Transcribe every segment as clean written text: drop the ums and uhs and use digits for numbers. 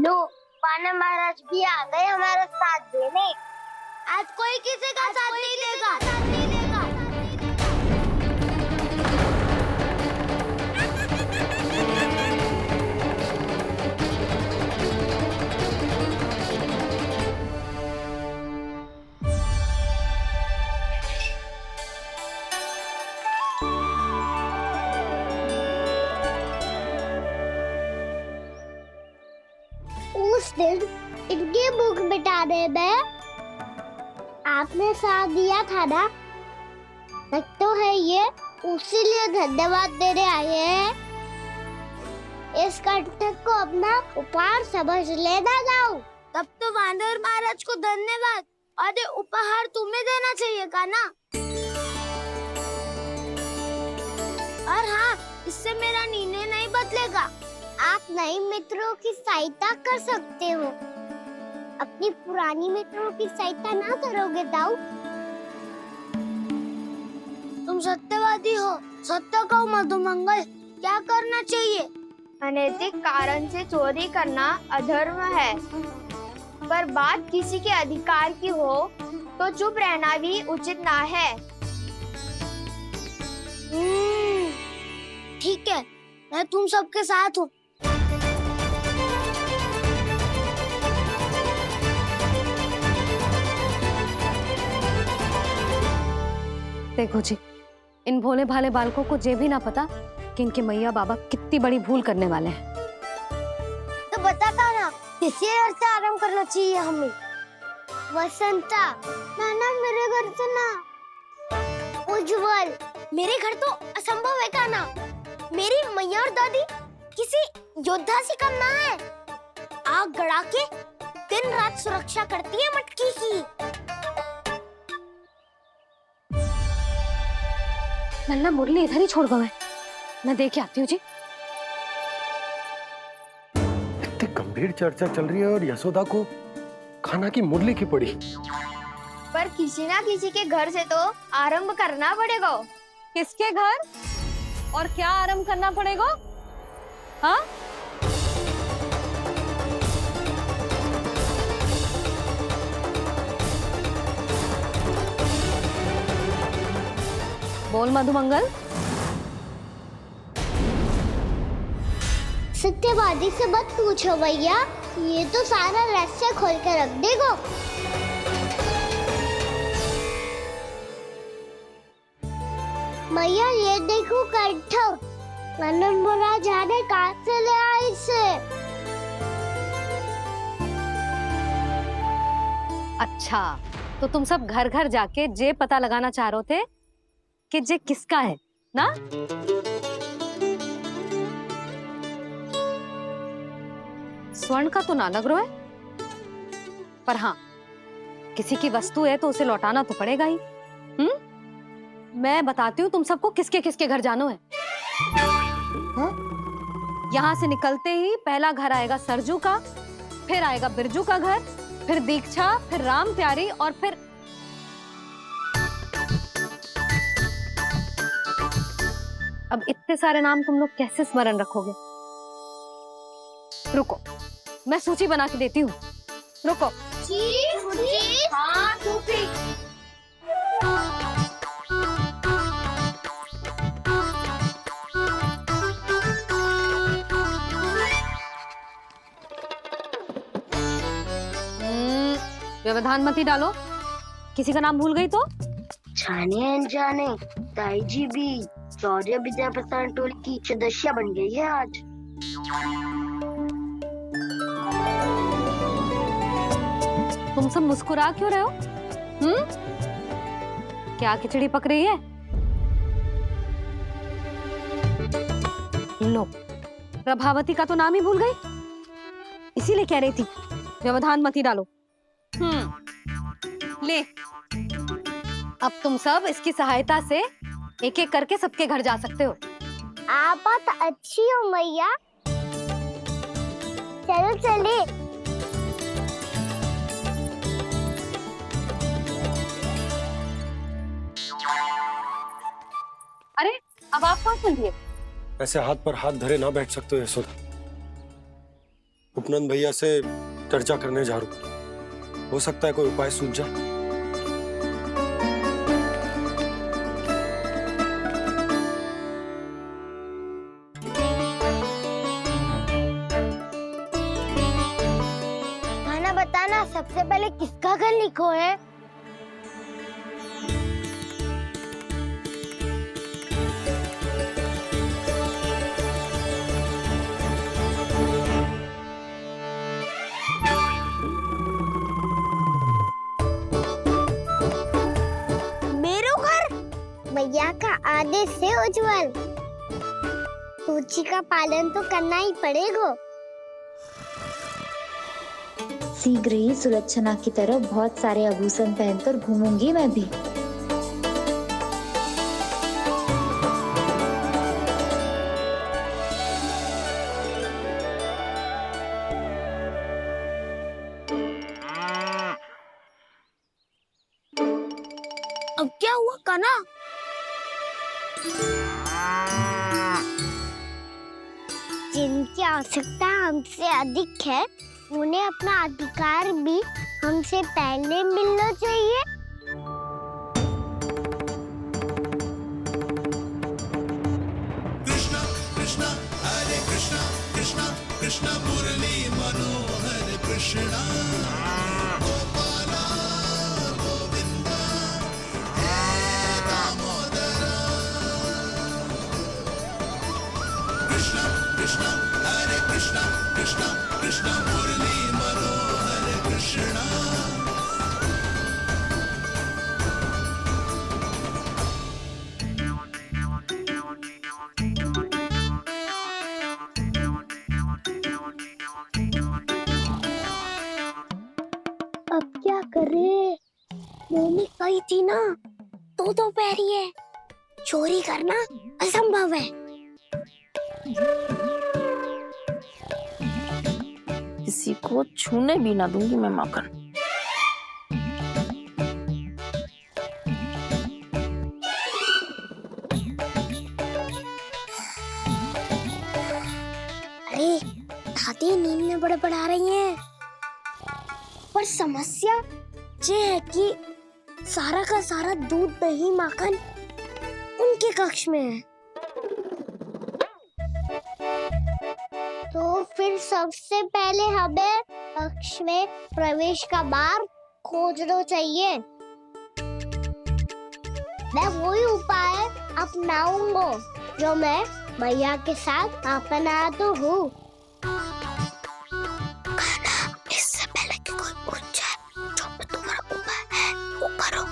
लो, वानर महाराज भी आ गए हमारा साथ देने। आज कोई किसी का साथ नहीं देगा। उस दिन इनकी भूख मिटाने में आपने साथ दिया था ना, तो है ये उसी लिए धन्यवाद देने आए हैं। इस कंटक को अपना उपहार समझ लेना जाओ। तब तो वानर महाराज को धन्यवाद और ये उपहार तुम्हें देना चाहिए का ना। और हाँ, इससे मेरा निर्णय नहीं बदलेगा। आप नए मित्रों की सहायता कर सकते हो, अपनी पुरानी मित्रों की सहायता ना करोगे दाऊ। तुम सत्यवादी हो, सत्य कहो मधुमंगल, क्या करना चाहिए? अनैतिक कारण से चोरी करना अधर्म है, पर बात किसी के अधिकार की हो तो चुप रहना भी उचित ना है। ठीक है, मैं तुम सबके साथ हूँ। देखो जी, इन भोले भाले बालकों को ये भी ना पता कि इनके मैया बाबा कितनी बड़ी भूल करने वाले हैं। तो बताता ना, किसी घर से आरंभ करना चाहिए हमें। वसंता, ना मेरे घर से ना। उज्जवल, मेरे घर तो असंभव है का ना। मेरी मैया और दादी किसी योद्धा से कम ना है। आग गड़ा के दिन रात सुरक्षा करती है मटकी की। नन्ना मुरली इधर ही छोड़ गए, मैं देख के आती हूँ जी। इतनी गंभीर चर्चा चल रही है और यशोदा को खाना की मुरली की पड़ी। पर किसी ना किसी के घर से तो आरंभ करना पड़ेगा। किसके घर और क्या आरंभ करना पड़ेगा? हाँ, बोल मधुमंगल। सत्यवादी से मत पूछो भैया, ये तो सारा रहस्य खोल के रख देगा। भैया ये देखो कंठक, वानर महाराज जाने कहाँ से ले आए इसे। अच्छा, तो तुम सब घर घर जाके जे पता लगाना चाह रहे थे कि जे किसका है ना? स्वर्ण का तो ना लग रहा है, पर हाँ, किसी की वस्तु है तो उसे लौटाना तो पड़ेगा ही। मैं बताती हूँ तुम सबको किसके किसके घर जानो है। यहाँ से निकलते ही पहला घर आएगा सरजू का, फिर आएगा बिरजू का घर, फिर दीक्षा, फिर राम प्यारी और फिर अब इतने सारे नाम तुम लोग कैसे स्मरण रखोगे? रुको, मैं सूची बना के देती हूँ। रुको। हाँ, सूची। व्यवधान मत ही डालो, किसी का नाम भूल गई तो? जाने अनजाने ताई जी भी शौर्य विद्या प्रसारण टोली की सदस्य बन गई है आज। तुम सब मुस्कुरा क्यों रहे हो? क्या खिचड़ी पक रही है? लो, प्रभावती का तो नाम ही भूल गई, इसीलिए कह रही थी व्यवधान मत ही डालो। ले, अब तुम सब इसकी सहायता से एक एक करके सबके घर जा सकते हो। आप बात अच्छी हो मैया, चलो चले। अरे, अब आप कहाँ चल दिए? ऐसे हाथ पर हाथ धरे ना बैठ सकते हो यशोदा। उपनंद भैया से चर्चा करने जा रहा हूँ। हो सकता है कोई उपाय सूझ जाए। खाना बताना, सबसे पहले किसका घर लिखो है? मेरो घर? भैया का आदेश है उज्जवल, सूची का पालन तो करना ही पड़ेगा। शीघ्र ही सुलक्षणा की तरह बहुत सारे आभूषण पहनकर घूमूंगी मैं भी। अब क्या हुआ कान्हा? जिनकी आवश्यकता हमसे अधिक है, उन्हें अपना अधिकार भी हमसे पहले मिलना चाहिए। कृष्णा कृष्णा हरे कृष्णा कृष्णा कृष्णा मुरली मनोहर कृष्णा गोपाला गोविंदा हे दामोदरा। कृष्णा कृष्णा हरे कृष्णा कृष्णा कृष्णा मुरली मनोहर कृष्णा। अब क्या करे? मम्मी कही थी ना, दो पैरी है, चोरी करना असंभव है। किसी को छूने भी ना दूंगी मैं माखन। अरे दादी नींद में बड़बड़ा रही हैं। पर समस्या ये है कि सारा का सारा दूध दही माखन उनके कक्ष में है। तो फिर सबसे पहले हमें कक्ष में प्रवेश का मार्ग खोजना चाहिए। मैं वही उपाय अपनाऊंगा जो मैं भैया के साथ अपना तो हूँ। इससे पहले कि कोई पूछ जाए, जो भी तुम्हारा उपाय है वो करो।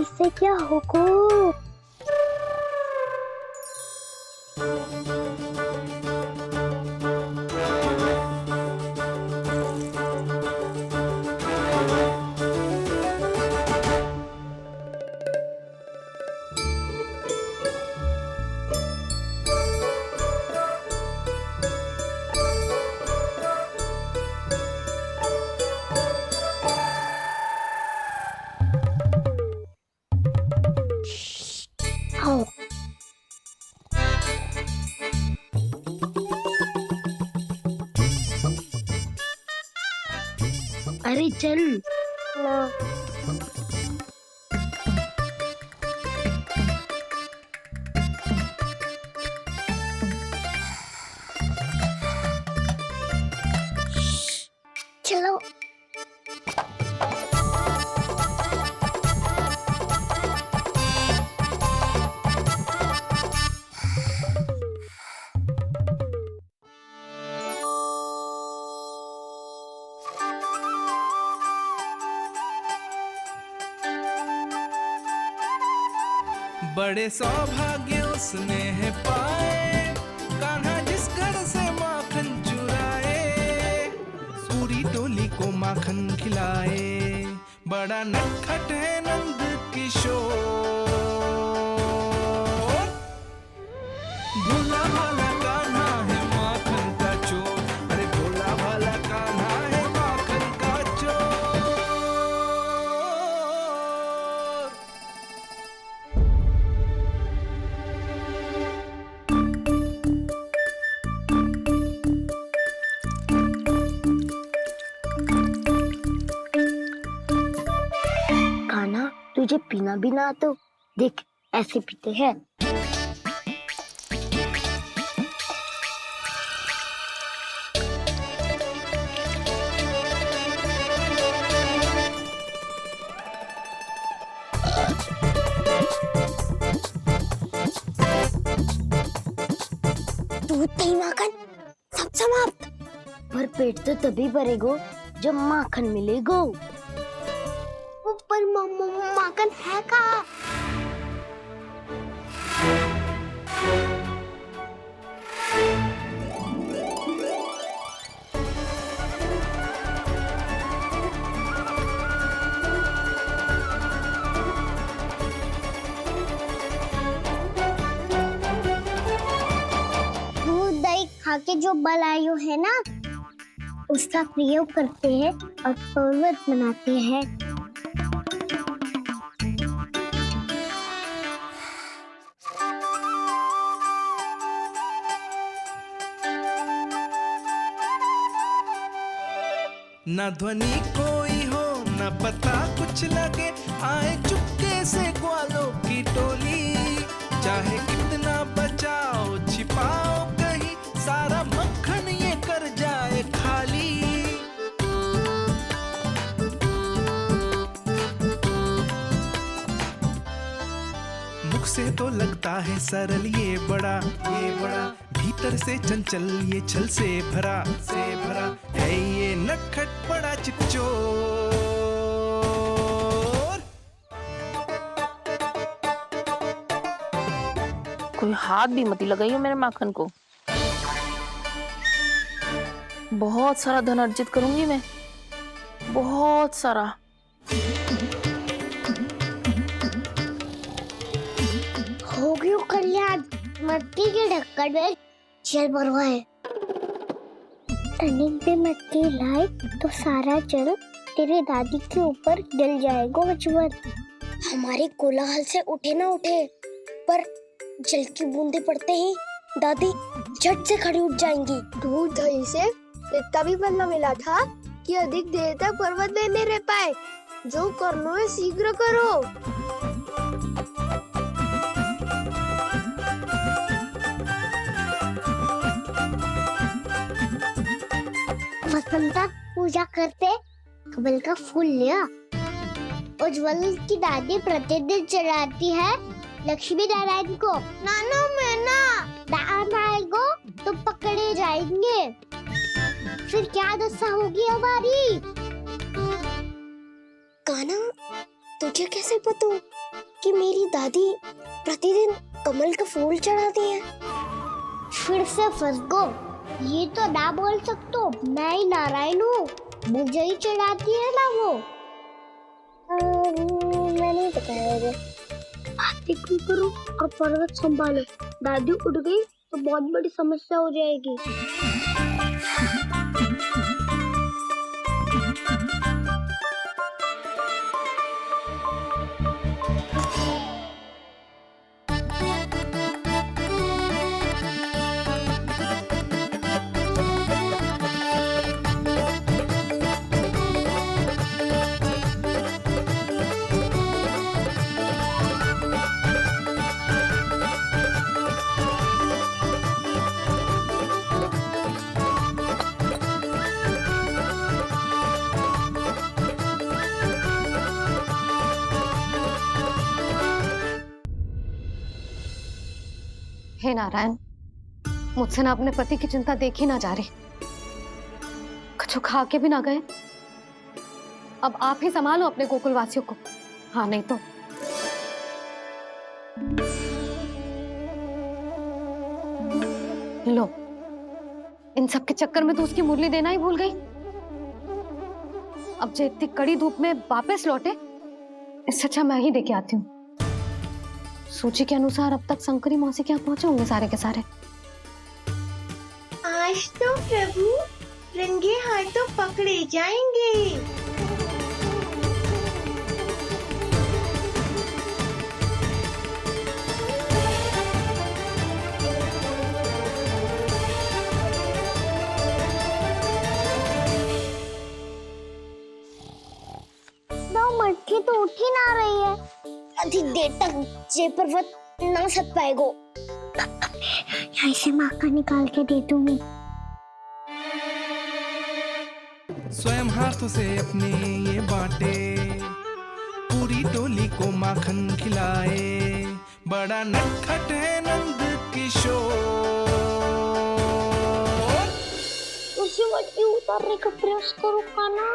इससे क्या होगा? आओ। अरे चल। चलो। बड़े सौभाग्य उसने है पाए, कान्हा जिस घर से माखन चुराए, सूरी डोली को माखन खिलाए। बड़ा नटखट है नंद किशोर। भोला भाला कान्हा है माखन का चोर, अरे भोला भाला कान्हा है माखन का चोर। कान्हा, तुझे पीना भी ना तो देख ऐसे पीते हैं। दूध दही माखन सब समाप्त। पर पेट तो तभी भरेगो जब माखन मिलेगो। ऊपर माखन है कहाँ? दूध दही खा के जो बल आयु है ना, उसका प्रयोग करते हैं और पर्वत बनाते हैं। न ध्वनि कोई हो न पता कुछ लगे, आए चुपके से ग्वालों की टोली। चाहे कितना बचाओ छिपाओ कहीं, सारा मक्खन ये कर जाए खाली। मुख से तो लगता है सरल ये बड़ा भीतर से चंचल ये छल से भरा है ये नटखट बड़ा चिकचोर। कोई हाथ भी मत लगाइयो मेरे माखन को। बहुत सारा धन अर्जित करूंगी मैं, बहुत सारा। हो गयो कल्याण, मट्टी के ढक्कन में जल भरवा है। तनिक भी मट्टी लाए तो सारा जल तेरे दादी के ऊपर डल जाएगा अजवर। हमारे कोलाहल से उठे ना उठे, पर जल की बूंदे पड़ते ही दादी झट से खड़ी उठ जाएंगी। दूध दही से इतना भी बदला मिला था कि अधिक देर तक पर्वत में नहीं रह पाए। जो करना है शीघ्र करो। वसंता पूजा करते कमल का फूल लिया। उज्जवल की दादी प्रतिदिन चढ़ाती है लक्ष्मी नारायण को। नाना मैना दान आएगो तो पकड़े जाएंगे। फिर क्या दशा होगी हमारी? कान्हा, तुझे कैसे पता कि मेरी दादी प्रतिदिन कमल का फूल चढ़ाती है? फिर से फंस गो। ये तो ना बोल सकतो, मैं ही नारायण हूँ, मुझे ही चढ़ाती है ना वो। मैंने बताया रे। बातें क्यों करो और पर्वत संभालो। दादी उठ गई तो बहुत बड़ी समस्या हो जाएगी। हे नारायण, मुझसे ना अपने पति की चिंता देखी ना जा रही। कुछ खा के भी ना गए। अब आप ही संभालो अपने गोकुल वासियों को। हाँ, नहीं तो लो, इन सब के चक्कर में तो उसकी मुरली देना ही भूल गई। अब जो इतनी कड़ी धूप में वापस लौटे, इससे अच्छा मैं ही देके आती हूँ। सूची के अनुसार अब तक शंकरी मौसी के यहाँ पहुंचे होंगे सारे के सारे। आज तो प्रभु रंगे हाथों पकड़े जाएंगे। मटकी तो उठ ही ना रही है। अधिक देर तक जे पर्वत ना सक पाएगो। यहाँ से माखन निकाल के दे दूंगी। स्वयं हाथों से अपने ये बांटे, पूरी टोली को माखन खिलाए, बड़ा नटखट है नंद किशोर। उसे मटकी उतारने का प्रयास करो काना,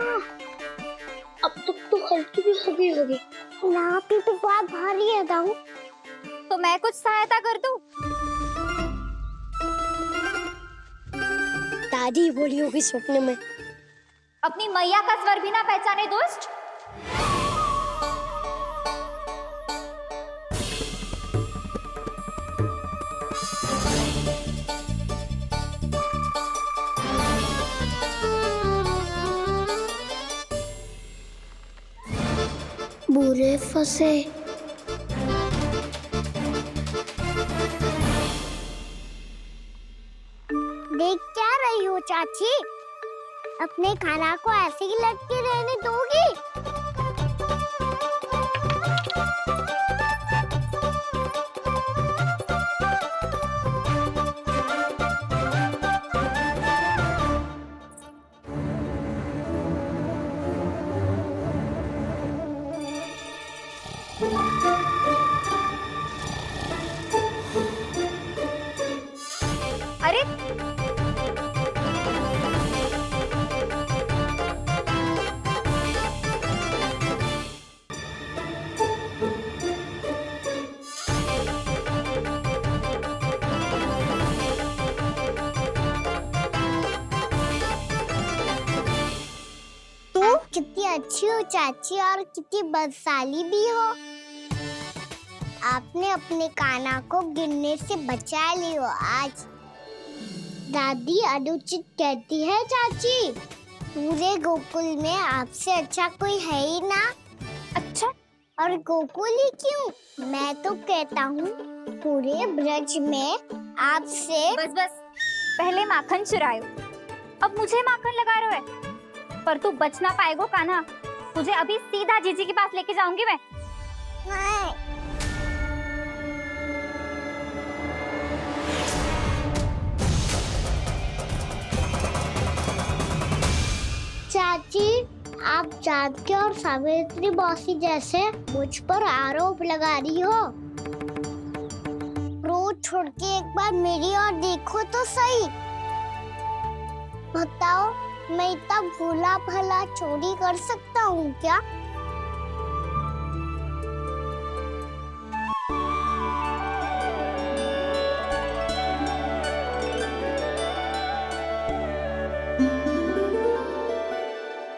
अब तक तो हल्की भी होगी। यहाँ पे तो बहुत भारी है दाऊ। तो मैं कुछ सहायता कर दूं? दादी बोली होगी सपने में। अपनी मैया का स्वर भी ना पहचाने दुष्ट। बुरे फंसे। देख क्या रही हो चाची? अपने खाना को ऐसे ही लटके रहने दोगी? अरे तुम कितनी अच्छी हो चाची और कितनी बदसाली भी हो। आपने अपने काना को गिरने से बचा ली हो आज। दादी अनुचित कहती है चाची, पूरे गोकुल में आपसे अच्छा कोई है ही ना। अच्छा, और गोकुल ही क्यों, मैं तो कहता हूँ पूरे ब्रज में आपसे। बस बस, पहले माखन चुरायो, अब मुझे माखन लगा रहे हो। पर तू बच ना पाएगो कान्हा, तुझे अभी सीधा जीजी के पास लेके जाऊंगी मैं। नहीं। चाची, आप जानकी और सावित्री मौसी जैसे मुझ पर आरोप लगा रही हो। रोज छोड़ के एक बार मेरी ओर देखो तो सही। बताओ, मैं इतना भोला भला चोरी कर सकता हूँ क्या?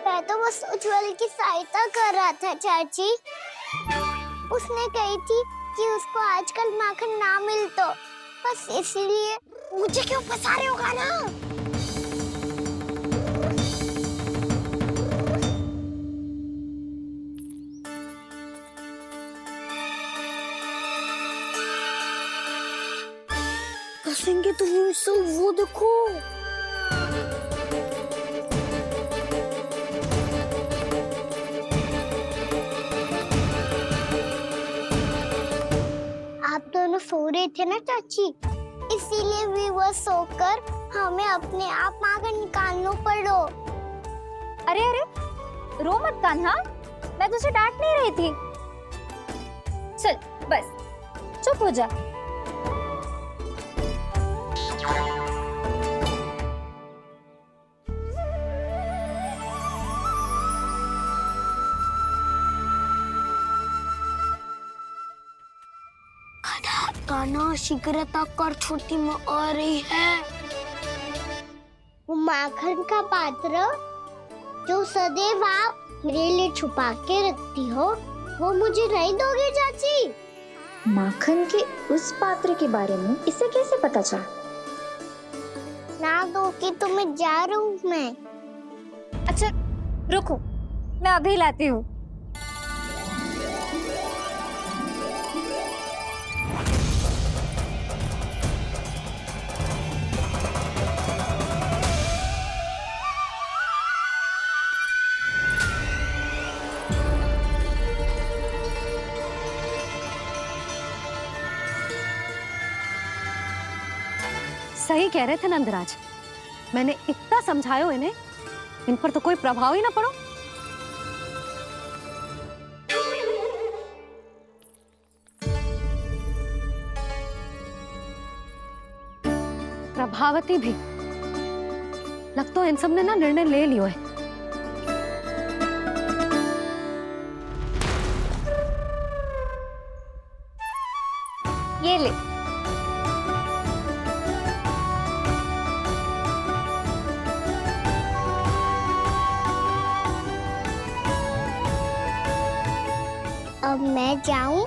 मैं तो बस उज्जवल की सहायता कर रहा था चाची। उसने कही थी कि उसको आजकल माखन ना मिल तो बस इसलिए। मुझे क्यों फंसा रहे हो काना? फंसेंगे तो वो देखो। आप दोनों सो रहे थे ना चाची, इसीलिए वीवर सोकर हमें अपने आप माखन निकालना पड़ो। अरे अरे, रो मत कान्हा, मैं तुझे डांट नहीं रही थी। चल बस चुप हो जा। कान्हा शीघ्र कर, छोटी माँ आ रही है। वो माखन का पात्र जो सदैव आप मेरे लिए छुपा के रखती हो, वो मुझे नहीं दोगे चाची? माखन के उस पात्र के बारे में इसे कैसे पता चला? ना दो कि तुम्हें जा रहा हूँ मैं। अच्छा रुको, मैं अभी लाती हूँ। सही कह रहे थे नंदराज, मैंने इतना समझायो इन्हें, इन पर तो कोई प्रभाव ही ना पड़ो। प्रभावती भी लगता तो इन सब ने ना निर्णय ले लियो है। ये ले, अब मैं जाऊं?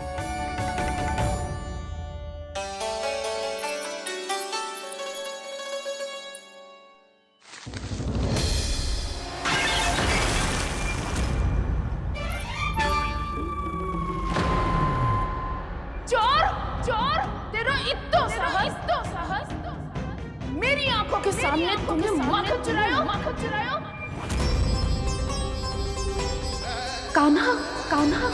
चोर चोर, तेरा इतना साहस, मेरी आंखों के सामने तुमने माखन चुराया। कान्हा कान्हा